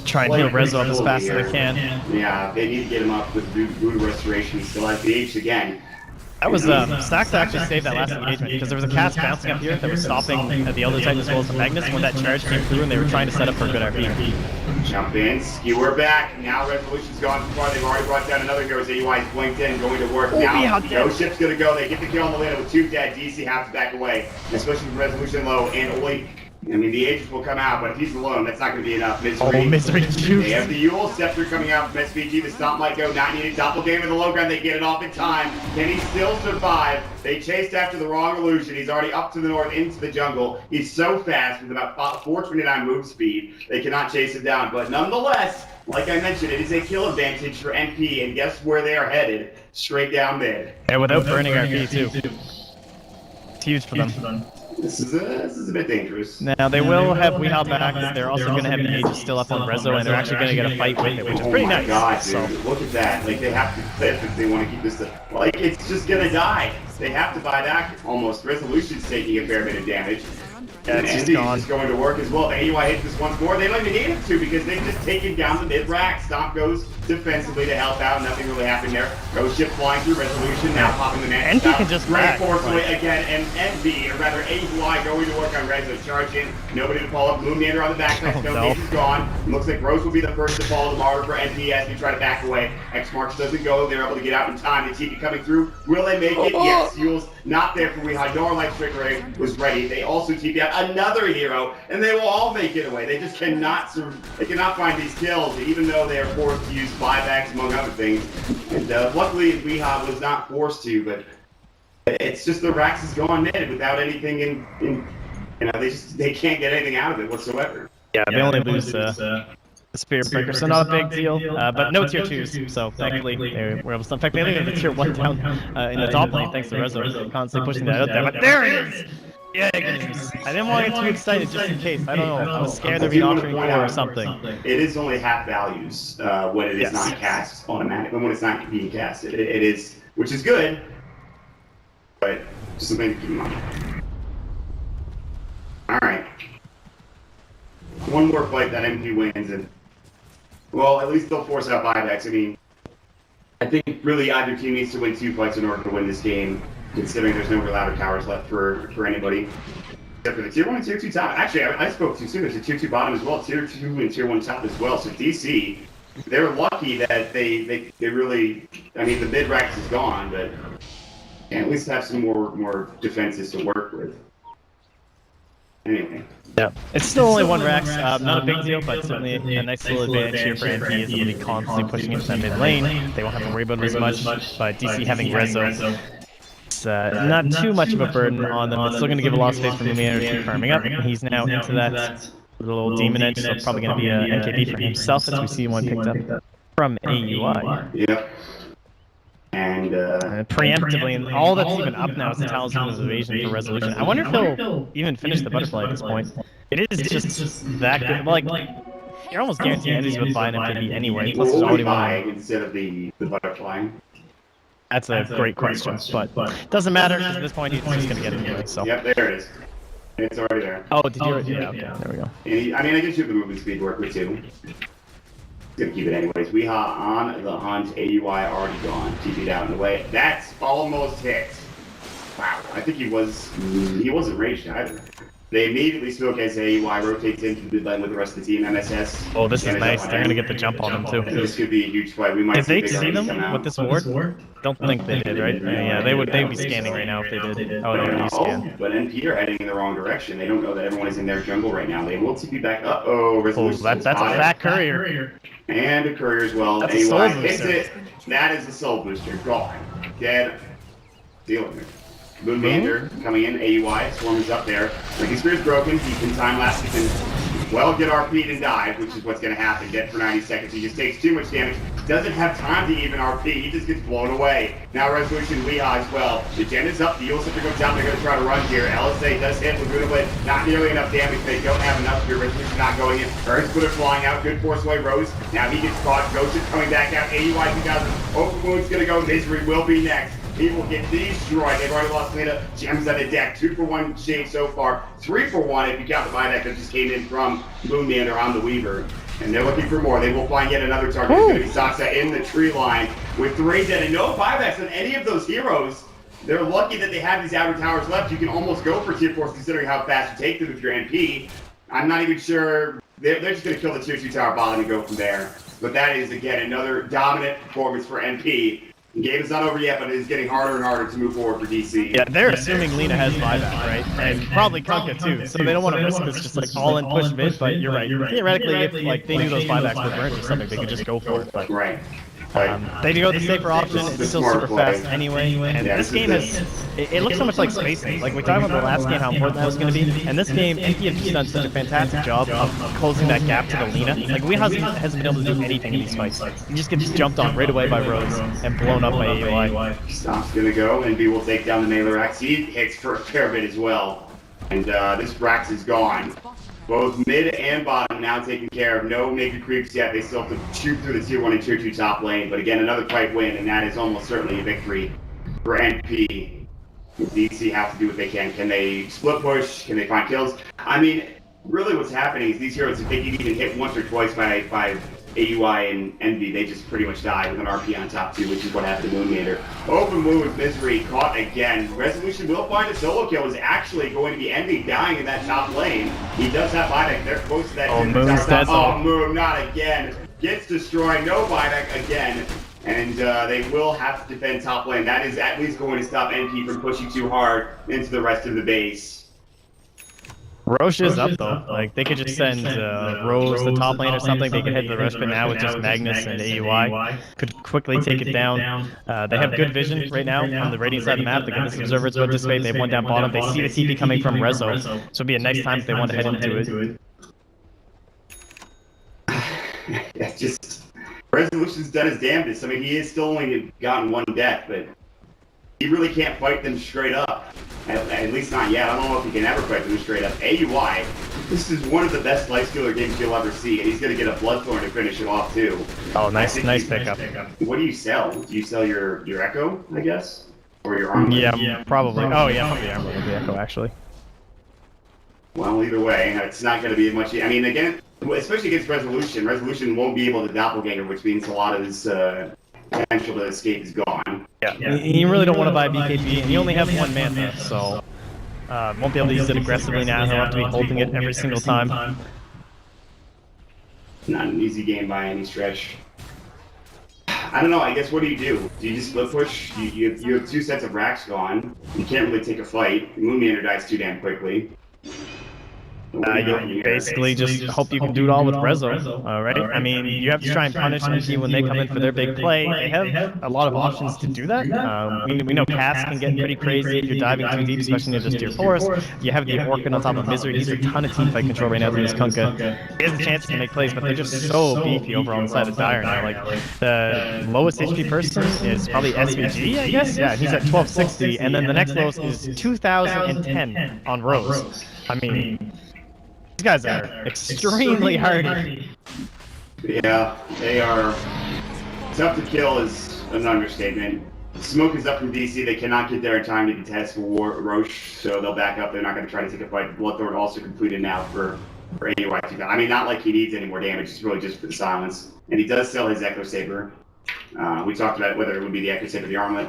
Try and heal Rezo up as fast as they can. Yeah, they need to get him up with Voodoo Restoration, he still has the ages again. That was Stacks to actually save that last engagement because there was a cast bouncing up here that was stopping the Elder Titan as well as the Magnus when that charge came through and they were trying to set up for a good RP. Jump in, skewer back. Now Resolution's gone too far. They've already brought down another hero. AUI's blinked in, going to work now. No ship's gonna go. They get the kill on the Lena with 2 dead. DC has to back away, especially with Resolution low and only. I mean, the Aegis will come out, but if he's alone, that's not going to be enough. Misery. Oh, Misery juice. They have the Yule Scepter coming out from SVG. The Stomp might go, not needed. Doppelganger the low ground. They get it off in time. Can he still survive? They chased after the wrong illusion. He's already up to the north into the jungle. He's so fast with about 429 move speed. They cannot chase him down. But nonetheless, like I mentioned, it is a kill advantage for NP. And guess where they are headed? Straight down mid. And without burning RP too. It's huge for them. This is a bit dangerous. Now they will have Weehaw back. They're also going to have the Aegis still up on Rezo, and they're actually going to get a fight with it, which is pretty nice. Oh my god, dude! Look at that! Like they have to clip if they want to keep this. Like it's just gonna die. They have to buy back almost. Resolution's taking a fair bit of damage. And Andy's just going to work as well. The AUI hits this once more. They don't even need him to because they've just taken down the mid-rack. Stomp goes defensively to help out. Nothing really happened there. Ghost ship flying through Resolution. Now popping the man. Envy can just Great force away again. And Envy, or rather AUI, going to work on Rezo. Charge in. Nobody to pull up. Moonlander on the backside. Stonegate is gone. Looks like Rose will be the first to follow the martyr for NP as they try to back away. X-Marks doesn't go. They're able to get out in time. The TP coming through. Will they make it? Yes. Yule's not there for Weehaw. Nor like Trick Ray was ready. They also TP out another hero. And they will all make it away. They just cannot find these kills, even though they are forced to use buybacks among other things. And luckily, Weehaw was not forced to, but it's just the Rax is gone mid without anything in you know, they can't get anything out of it whatsoever. Yeah, they only lose the Spirit Breaker, so not a big deal, but no tier 2s, so thankfully they were able to. In fact, they only have the tier 1 down in the top lane thanks to Rezo constantly pushing that out there, but there it is! Yeah, I didn't want to get too excited just in case. I don't know. I was scared there'd be an offering 4 or something. It is only half values when it is not cast automatically, when it's not being casted. It is, which is good, but just something to keep in mind. Alright. One more fight that MP wins, and, well, at least they'll force out buybacks. I mean, I think really either team needs to win 2 fights in order to win this game. Considering there's no real outer towers left for anybody. Except for the tier 1 and tier 2 top. Actually, I spoke too soon. There's a tier 2 bottom as well, tier 2 and tier 1 top as well. So DC, they're lucky that they really, I mean, the mid-rax is gone, but at least have some more defenses to work with. Anyway. Yeah, it's still only 1 Rax, not a big deal, but certainly a nice little advantage here for NP as they'll be constantly pushing into that mid lane. They won't have to worry about it as much, but DC having Rezo. Not too much of a burden on them, but still going to give a lot of space for Moonlander to keep farming up. He's now into that little Demon Edge, so probably going to be an NKB for himself as we see one picked up from AUI. Yep. And preemptively, and all that's even up now is the Talisman of Evasion for Resolution. I wonder if he'll even finish the Butterfly at this point. It is just that good. Like, you're almost guaranteed enemies would buy an NKB anyway, plus there's already one. Instead of the Butterfly. That's a great question, but doesn't matter because at this point he's just gonna get it anyway. So. Yep, there it is. It's already there. Oh, did you? Yeah, okay, there we go. And I mean, I guess you have the movement speed work with too. Gonna keep it anyways. Weehaw on the hunt. AUI already gone. TP'd out in the way. That's almost hit. Wow. I think he wasn't raged either. They immediately smoke as AUI rotates into the mid lane with the rest of the team. MSS. Oh, this is nice. They're gonna get the jump on them too. This could be a huge fight. We might. Did they see them with this ward? Don't think they did, right? Yeah, they would. They'd be scanning right now if they did. Oh, they already scanned. But NP are heading in the wrong direction. They don't know that everyone is in their jungle right now. They will TP back. Resolution. That's a fat courier. And a courier as well. That's a soul hits it. That is a soul booster. Gone. Dead. Dealing with it. Moonlander coming in, AUI, Swarm is up there. Linking Spear's broken, he can time lapse, he can well get RP'd and dive, which is what's going to happen. Dead for 90 seconds, he just takes too much damage. doesn't have time to even RP. He just gets blown away. Now Resolution Leah as well. The gen is up. The Eagles have to go down. They're going to try to run here. LSA does hit Laguna Blade. Not nearly enough damage. They don't have enough here. Resolution not going in. Earth Splitter flying out. Good force away Rose. Now he gets caught. Ghost is coming back out. AUI 2000. Open Wound's going to go. Misery will be next. He will get destroyed. They've already lost Lena. Gems on the deck. 2 for 1 shade so far. 3 for 1 if you count the buyback that just came in from Moonlander on the Weaver. And they're looking for more. They will find yet another target. It's going to be Saksa in the tree line with 3 dead and no buybacks on any of those heroes. They're lucky that they have these outer towers left. You can almost go for tier 4s considering how fast you take them with your NP. I'm not even sure. They're just going to kill the tier 2 tower bottom and go from there. But that is, again, another dominant performance for NP. The game is not over yet, but it is getting harder and harder to move forward for DC. Yeah, they're assuming Lena has buyback, right? And probably Kunkka too, so they don't want to risk this just like all in push mid, but you're right. Theoretically, if like they knew those buybacks were burnt or something, they could just go for it. But right. they do go the safer option. It's still super fast anyway. And this game is, it looks so much like Space Age. Like we talked about the last game, how important that was going to be. And this game, NP has just done such a fantastic job of closing that gap to the Lena. Like we hasn't been able to do anything in these fights. He just gets jumped on right away by Rose and blown up by AUI. Stop's going to go, and B will take down the Mailer Axe. He hits for a fair bit as well. And this Brax is gone. Both mid and bottom now taken care of. No major creeps yet. They still have to shoot through the tier 1 and tier 2 top lane. But again, another fight win, and that is almost certainly a victory for NP. DC have to do what they can. Can they split push? Can they find kills? I mean, really what's happening is these heroes, if they get even hit once or twice by AUI and Envy, they just pretty much die with an RP on top too, which is what happened to Moonlander. Open Wound, Misery caught again. Resolution will find a solo kill. Is actually going to be Envy dying in that top lane. He does have buyback. They're close to that. Oh, Moon's dead. Oh, Moon, not again. Gets destroyed. No buyback again. And they will have to defend top lane. That is at least going to stop NP from pushing too hard into the rest of the base. Roche is up though. Like they could just send Rose the top lane or something. They could head to the rush, but now with just Magnus and AUI could quickly take it down. They have good vision right now on the rating side of the map. The Goodness Observers will anticipate. They have one down bottom. They see the TP coming from Rezo, so it'll be a nice time if they want to head into it. Yeah, just Resolution's done his damnedest. I mean, he is still only gotten 1 death, but he really can't fight them straight up. At least not yet. I don't know if he can ever fight them straight up. AUI, this is one of the best lifestealer games you'll ever see, and he's going to get a Bloodthorn to finish it off too. Oh, nice pickup. What do you sell? Do you sell your Echo, I guess? Or your Armor? Yeah, probably. Oh, yeah, probably Armor with the Echo, actually. Well, either way, it's not going to be much. I mean, again, especially against Resolution, Resolution won't be able to doppelganger, which means a lot of his potential to escape is gone. Yeah, you really don't want to buy BKB, and you only have 1 mana, so won't be able to use it aggressively now. He'll have to be holding it every single time. Not an easy game by any stretch. I don't know, I guess what do? Do you just split push? You have 2 sets of racks gone. You can't really take a fight. Moonlander dies too damn quickly. You basically just hope you can do it all with Rezo, right? I mean, you have to try and punish NP when they come in for their big play. They have a lot of options to do that. We know Cass can get pretty crazy if you're diving too deep, especially into tier 4s. You have the Orchid on top of Misery. He's a ton of teamfight control right now through this Kunkka. He has a chance to make plays, but they're just so beefy over on the side of Dire now. Like, the lowest HP person is probably SVG, I guess? Yeah, he's at 1260, and then the next lowest is 2010 on Rose. I mean, these guys are extremely hardy. Yeah, they are. Tough to kill is an understatement. Smoke is up from DC. They cannot get there in time to contest for Roche, so they'll back up. They're not going to try to take a fight. Bloodthorn also completed now for AUI. I mean, not like he needs any more damage. It's really just for the silence. And he does sell his Echo Saber. We talked about whether it would be the Echo Saber or the Armlet.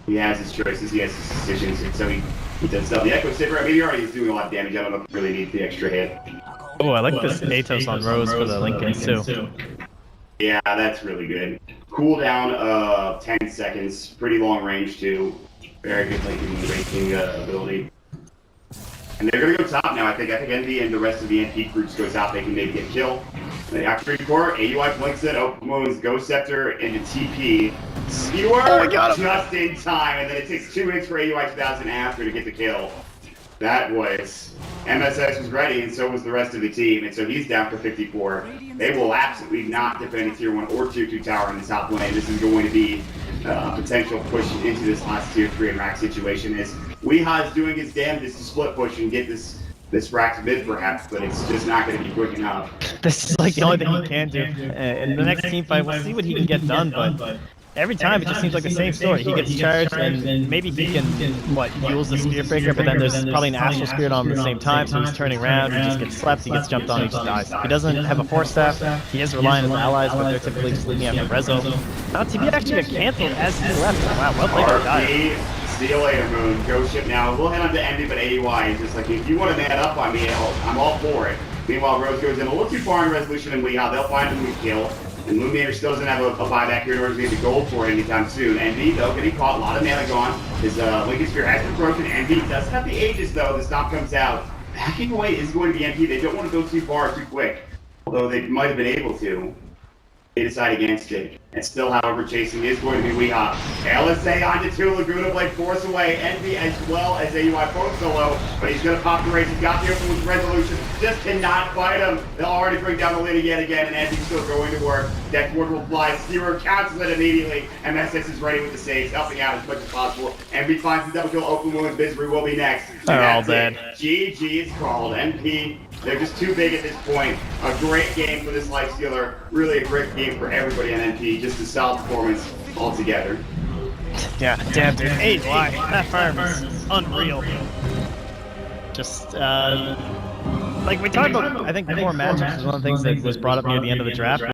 He has his choices. He has his decisions. So he does sell the Echo Saber. I mean, he already is doing a lot of damage. I don't know if he really needs the extra hit. Oh, I like this Atos on Rose for the Lincoln too. Yeah, that's really good. Cooldown of 10 seconds. Pretty long range too. Very good Lincoln ranking ability. And they're going to go top now, I think. I think Envy and the rest of the NP groups go top. They can maybe get kill. The Activate Core, AUI blinks it, Open Wounds, Ghost Scepter, into TP. Skewer just in time, and then it takes 2 hits for AUI 2000 after to get the kill. That was MSS was ready, and so was the rest of the team, and so he's down for 54. They will absolutely not defend a tier 1 or tier 2 tower in the top lane. This is going to be a potential push into this last tier 3 and rack situation. Is Weehaw is doing his damnedest to split push and get this rack mid perhaps, but it's just not going to be quick enough. This is like the only thing he can do. In the next team fight, we'll see what he can get done, but every time it just seems like the same story. He gets charged, and maybe he can, use the Spear Breaker, but then there's probably an Astral Spirit on him at the same time, so he's turning around, he just gets slept, he gets jumped on, he just dies. He doesn't have a Force Staff, he is relying on his allies, but they're typically just looking after Rezo. Now, TB actually got cancelled as he left. Wow, well played by the guy. See you later, Moon. Go ship now. We'll head on to Envy, but AUI is just like, if you want to man up on me, I'm all for it. Meanwhile, Rose goes in a little too far in Resolution and Weehaw. They'll find a move kill. And Moonmaker still doesn't have a buyback here in order to get the gold for it anytime soon. Envy, though, getting caught. A lot of mana gone. His Lincoln Spear has been broken. Envy does have the Aegis, though. The stop comes out. Backing away is going to be Envy. They don't want to go too far too quick. Although they might have been able to. They decide against it. And still, however, chasing is going to be Weehaw. LSA onto 2, Laguna Blade force away. Envy as well as AUI both solo, but he's going to pop the race. He's got the open with Resolution. Just cannot fight him. They'll already bring down the lid yet again, and Envy's still going to work. Death Ward will fly. Steerer cancels it immediately. MSS is ready with the saves, helping out as much as possible. Envy finds the double kill. Open wound. Misery will be next. They're all dead. GG is called. MP. They're just too big at this point. A great game for this Lifestealer. Really a great game for everybody on NP. Just a solid performance altogether. Yeah, damn dude. AUI. That farm is unreal. Just, like we talked about, I think before matchups was one of the things that was brought up near the end of the draft.